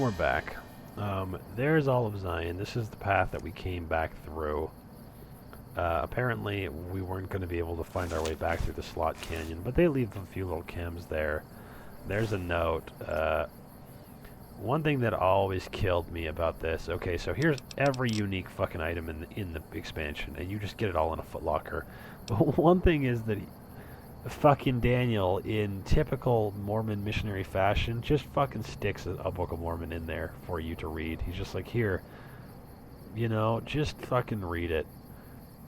And we're back. There's all of Zion. This is the path that we came back through. Apparently, we weren't going to be able to find our way back through the slot canyon, but they leave a few little chems there. There's a note. One thing that always killed me about this. Okay, so here's every unique fucking item in the expansion, and you just get it all in a Foot Locker. But one thing is that fucking Daniel, in typical Mormon missionary fashion, just fucking sticks a Book of Mormon in there for you to read. He's just like, here, just fucking read it.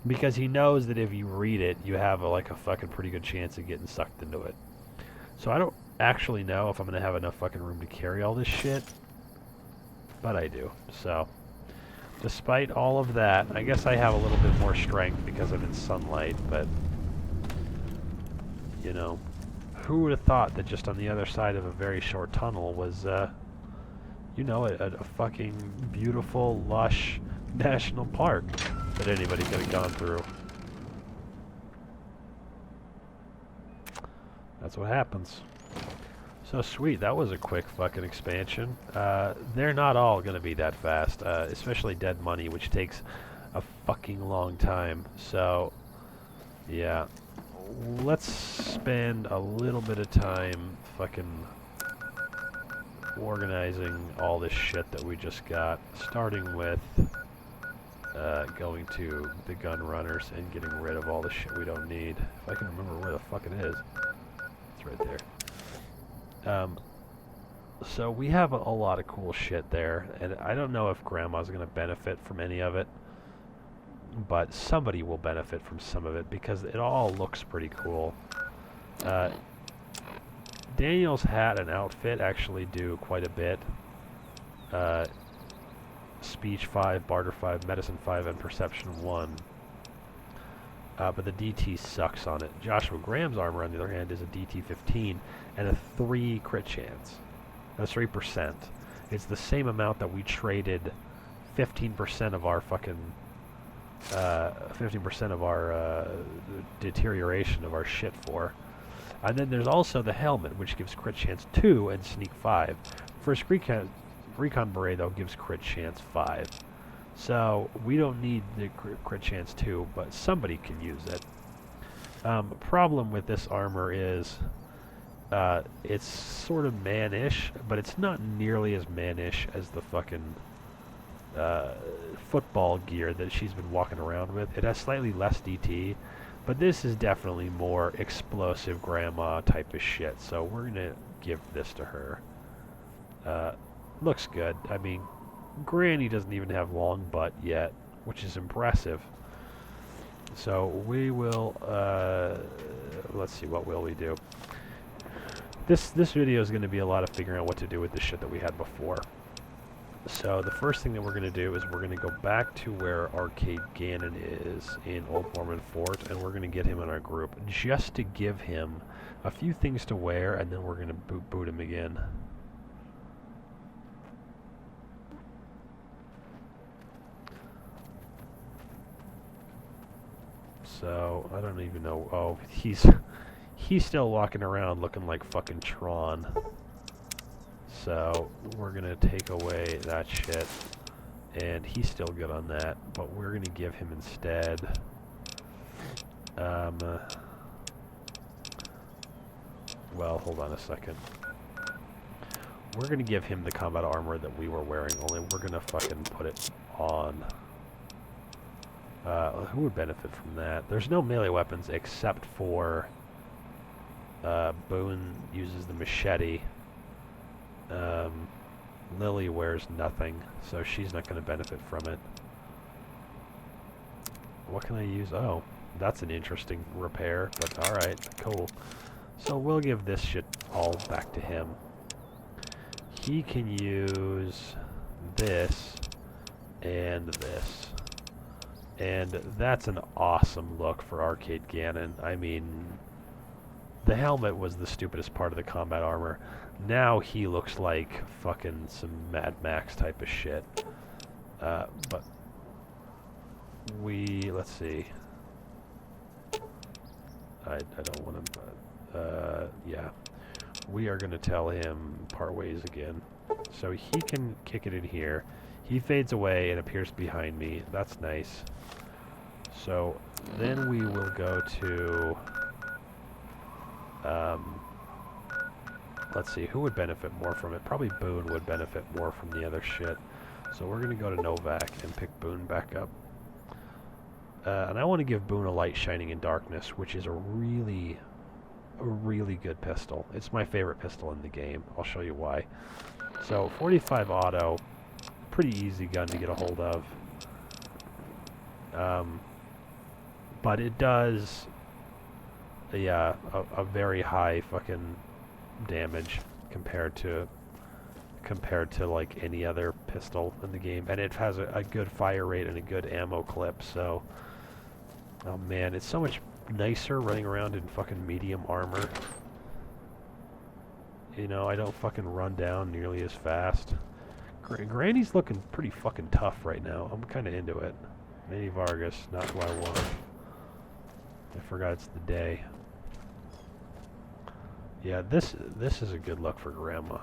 Because he knows that if you read it, you have a fucking pretty good chance of getting sucked into it. So I don't actually know if I'm going to have enough fucking room to carry all this shit. But I do. So, despite all of that, I guess I have a little bit more strength because I'm in sunlight, but who would have thought that just on the other side of a very short tunnel was, a fucking beautiful, lush national park that anybody could have gone through. That's what happens. So sweet, that was a quick fucking expansion. They're not all gonna be that fast, especially Dead Money, which takes a fucking long time. So, yeah. Let's spend a little bit of time fucking organizing all this shit that we just got, starting with going to the gun runners and getting rid of all the shit we don't need. If I can remember where the fuck it is. It's right there. So we have a lot of cool shit there, and I don't know if Grandma's going to benefit from any of it, but somebody will benefit from some of it because it all looks pretty cool. Daniel's hat and outfit actually do quite a bit. Speech 5, Barter 5, Medicine 5, and Perception 1. But the DT sucks on it. Joshua Graham's armor, on the other hand, is a DT 15 and a 3 crit chance. That's 3%. It's the same amount that we traded 15% of our fucking 15% of our deterioration of our shit for. And then there's also the helmet, which gives crit chance 2 and sneak 5. First recon beret, though, gives crit chance 5. So we don't need the crit chance 2, but somebody can use it. Problem with this armor is it's sort of man-ish, but it's not nearly as man-ish as the fucking football gear that she's been walking around with. It has slightly less DT, but this is definitely more explosive grandma type of shit, so we're gonna give this to her. Looks good. I mean, Granny doesn't even have long butt yet, which is impressive. So we will, let's see, what will we do? This video is going to be a lot of figuring out what to do with the shit that we had before. So the first thing that we're going to do is we're going to go back to where Arcade Gannon is in Old Mormon Fort, and we're going to get him in our group just to give him a few things to wear, and then we're going to boot him again. So I don't even know. Oh, he's still walking around looking like fucking Tron. So we're gonna take away that shit, and he's still good on that. But we're gonna give him instead. Well, hold on a second. We're gonna give him the combat armor that we were wearing. Only we're gonna fucking put it on. Who would benefit from that? There's no melee weapons except for Boone uses the machete. Lily wears nothing, so she's not going to benefit from it. What can I use? Oh, that's an interesting repair, but alright, cool. So we'll give this shit all back to him. He can use this and this. And that's an awesome look for Arcade Gannon. I mean, the helmet was the stupidest part of the combat armor. Now he looks like fucking some Mad Max type of shit. But let's see. I don't want to, yeah. We are going to tell him part ways again. So he can kick it in here. He fades away and appears behind me. That's nice. So then we will go to... let's see, who would benefit more from it? Probably Boone would benefit more from the other shit. So we're going to go to Novak and pick Boone back up. And I want to give Boone a light shining in darkness, which is a really good pistol. It's my favorite pistol in the game. I'll show you why. So 45 auto, pretty easy gun to get a hold of. But it does a very high fucking damage compared to like any other pistol in the game, and it has a good fire rate and a good ammo clip. So, oh man, it's so much nicer running around in fucking medium armor. You know, I don't fucking run down nearly as fast. Granny's looking pretty fucking tough right now. I'm kind of into it. Manny Vargas, not who I want. I forgot it's the day. Yeah, this is a good look for Grandma.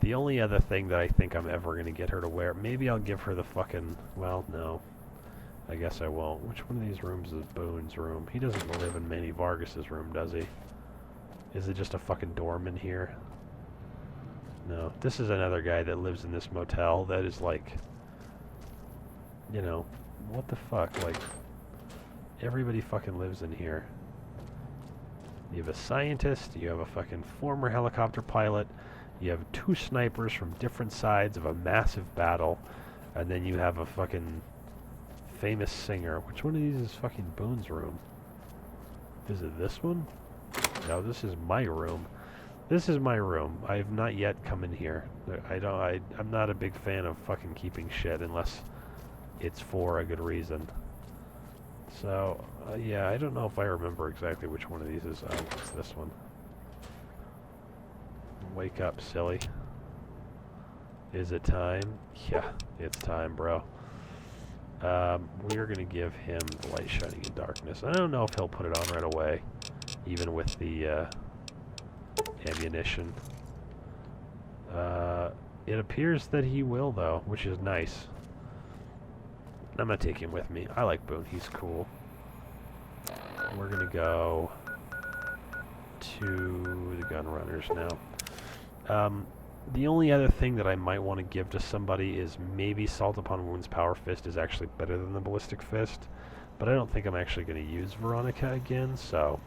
The only other thing that I think I'm ever going to get her to wear, maybe I'll give her the fucking, well, no. I guess I won't. Which one of these rooms is Boone's room? He doesn't live in Manny Vargas's room, does he? Is it just a fucking doorman here? No. This is another guy that lives in this motel that is like, you know, what the fuck? Like, everybody fucking lives in here. You have a scientist, you have a fucking former helicopter pilot, you have 2 snipers from different sides of a massive battle, and then you have a fucking famous singer. Which one of these is fucking Boone's room? Is it this one? No, this is my room. This is my room. I have not yet come in here. I'm not a big fan of fucking keeping shit unless it's for a good reason. So, yeah, I don't know if I remember exactly which one of these is. Oh, it's this one. Wake up, silly. Is it time? Yeah, it's time, bro. We're going to give him the light shining in darkness. I don't know if he'll put it on right away, even with the ammunition. It appears that he will, though, which is nice. I'm going to take him with me. I like Boone. He's cool. We're going to go to the gun runners now. The only other thing that I might want to give to somebody is maybe Salt Upon Wounds Power Fist is actually better than the Ballistic Fist, but I don't think I'm actually going to use Veronica again, so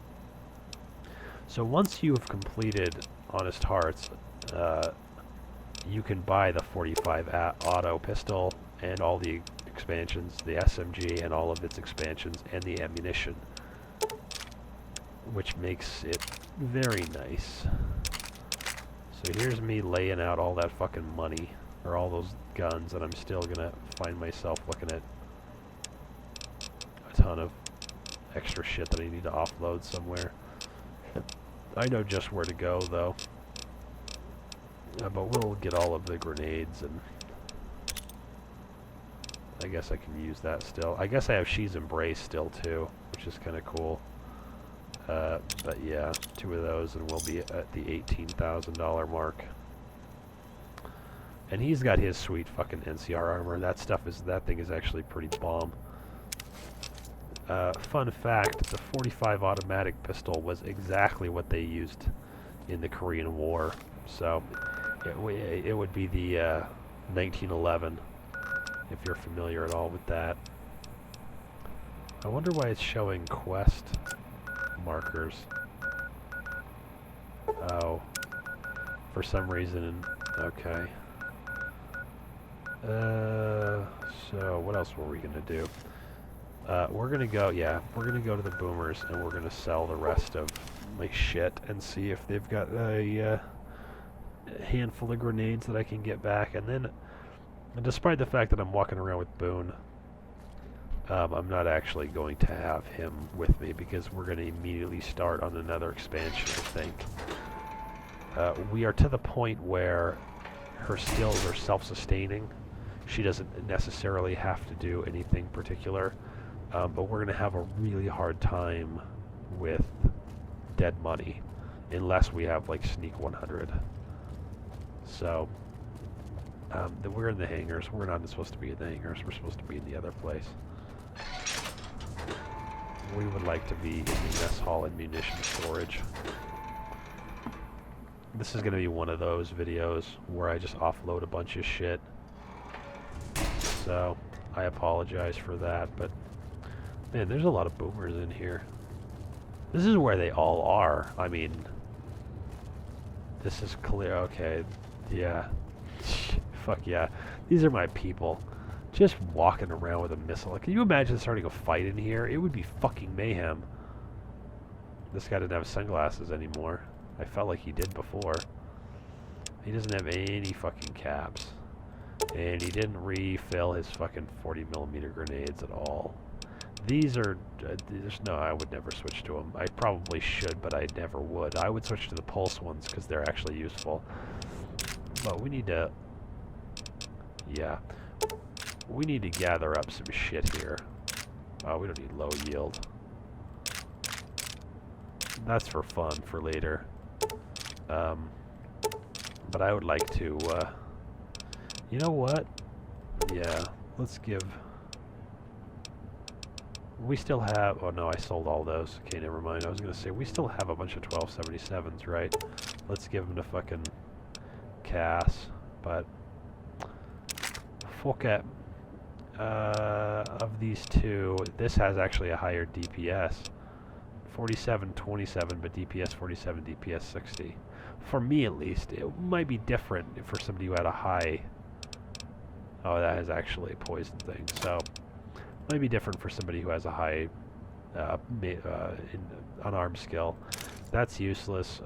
once you have completed Honest Hearts, you can buy the 45 auto pistol and all the expansions, the SMG and all of its expansions, and the ammunition, which makes it very nice. So here's me laying out all that fucking money, or all those guns, and I'm still gonna find myself looking at a ton of extra shit that I need to offload somewhere. I know just where to go, though. But we'll get all of the grenades, and I guess I can use that still. I guess I have She's Embrace still, too, which is kind of cool. But yeah, 2 of those, and we'll be at the $18,000 mark. And he's got his sweet fucking NCR armor. That thing is actually pretty bomb. Fun fact, the 45 automatic pistol was exactly what they used in the Korean War. So it would be the 1911, if you're familiar at all with that. I wonder why it's showing quest markers. Oh, for some reason. Okay. So what else were we gonna do? We're gonna go to the Boomers, and we're gonna sell the rest of my shit and see if they've got a handful of grenades that I can get back. And then, despite the fact that I'm walking around with Boone, I'm not actually going to have him with me because we're going to immediately start on another expansion, I think. We are to the point where her skills are self-sustaining. She doesn't necessarily have to do anything particular, but we're going to have a really hard time with dead money unless we have like Sneak 100. So, we're in the hangars. We're not supposed to be in the hangars. We're supposed to be in the other place. We would like to be in the mess hall and munition storage. This is going to be one of those videos where I just offload a bunch of shit. So, I apologize for that, but man, there's a lot of boomers in here. This is where they all are. I mean, this is clear. Okay, yeah. Fuck yeah. These are my people. Just walking around with a missile. Can you imagine starting a fight in here? It would be fucking mayhem. This guy didn't have sunglasses anymore. I felt like he did before. He doesn't have any fucking caps. And he didn't refill his fucking 40mm grenades at all. These are... no, I would never switch to them. I probably should, but I never would. I would switch to the pulse ones because they're actually useful. But we need to... yeah. We need to gather up some shit here. Oh, we don't need low yield. That's for fun, for later. But I would like to, you know what? Yeah, let's give... We still have... oh no, I sold all those. Okay, never mind. I was going to say, we still have a bunch of 1277s, right? Let's give them to fucking Cass, but... fuck it. Of these two, this has actually a higher DPS. 4727, but DPS 47, DPS 60. For me, at least. It might be different for somebody who had a high... oh, that is actually a poison thing. So, it might be different for somebody who has a high unarmed skill. That's useless.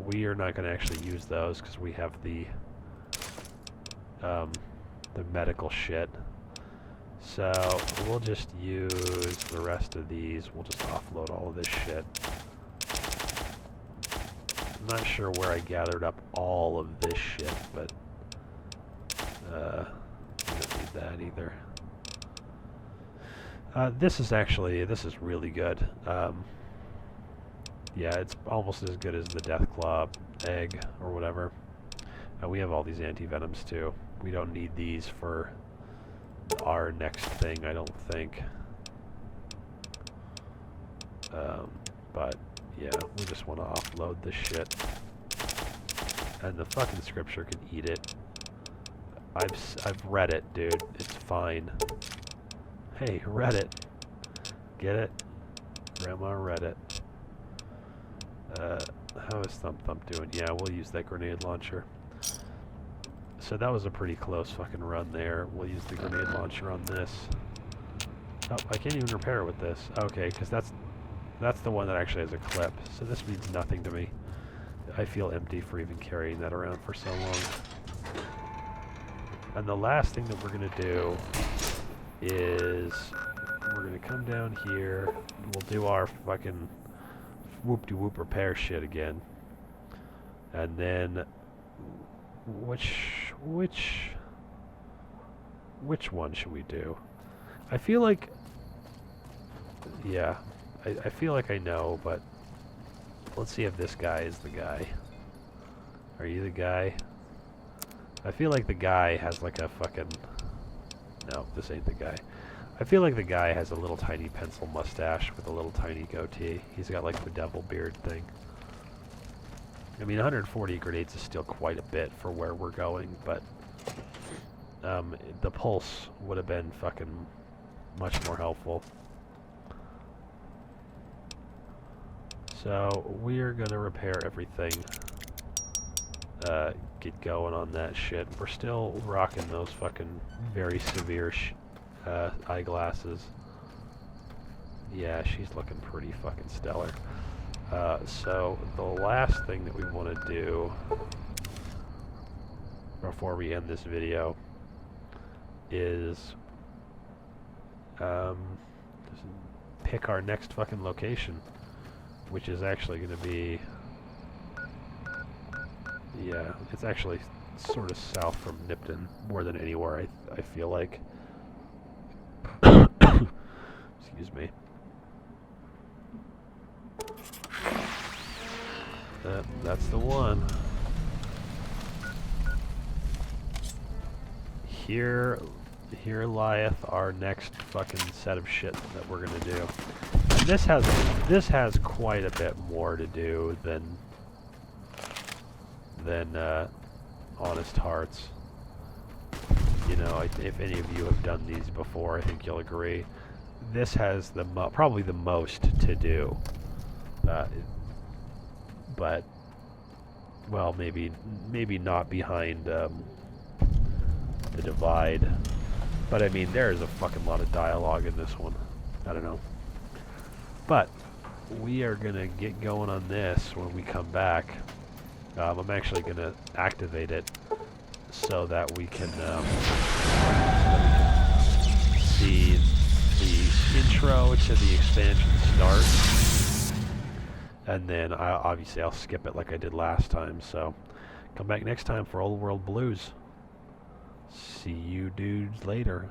We are not going to actually use those because we have the medical shit. So, we'll just use the rest of these. We'll just offload all of this shit. I'm not sure where I gathered up all of this shit, but we don't need that either. This is really good. Yeah, it's almost as good as the Deathclaw egg or whatever. We have all these anti-venoms too. We don't need these for our next thing, I don't think. But yeah, we just want to offload this shit. And the fucking scripture can eat it. I've read it, dude. It's fine. Hey, read it. Get it? Grandma read it. How is Thump Thump doing? Yeah, we'll use that grenade launcher. So that was a pretty close fucking run there. We'll use the grenade launcher on this. Oh, I can't even repair it with this. Okay, because that's the one that actually has a clip. So this means nothing to me. I feel empty for even carrying that around for so long. And the last thing that we're going to do is we're going to come down here. We'll do our fucking whoop-de-whoop repair shit again. And then... Which one should we do? I feel like... yeah, I feel like I know, but let's see if this guy is the guy. Are you the guy? I feel like the guy has like a fucking... no, this ain't the guy. I feel like the guy has a little tiny pencil mustache with a little tiny goatee. He's got like the devil beard thing. I mean, 140 grenades is still quite a bit for where we're going, but the pulse would have been fucking much more helpful. So, we're gonna repair everything. Get going on that shit. We're still rocking those fucking very severe eyeglasses. Yeah, she's looking pretty fucking stellar. So the last thing that we want to do before we end this video is just pick our next fucking location, which is actually going to be, yeah, it's actually sort of south from Nipton more than anywhere, I feel like. Excuse me. That's the one. here lieth our next fucking set of shit that we're gonna do. And this has quite a bit more to do than Honest Hearts. You know, if any of you have done these before, I think you'll agree. This has probably the most to do. But well, maybe not behind the Divide. But I mean, there is a fucking lot of dialogue in this one. I don't know. But we are gonna get going on this when we come back. I'm actually gonna activate it so that we can see the intro to the expansion start. And then obviously I'll skip it like I did last time. So come back next time for Old World Blues. See you dudes later.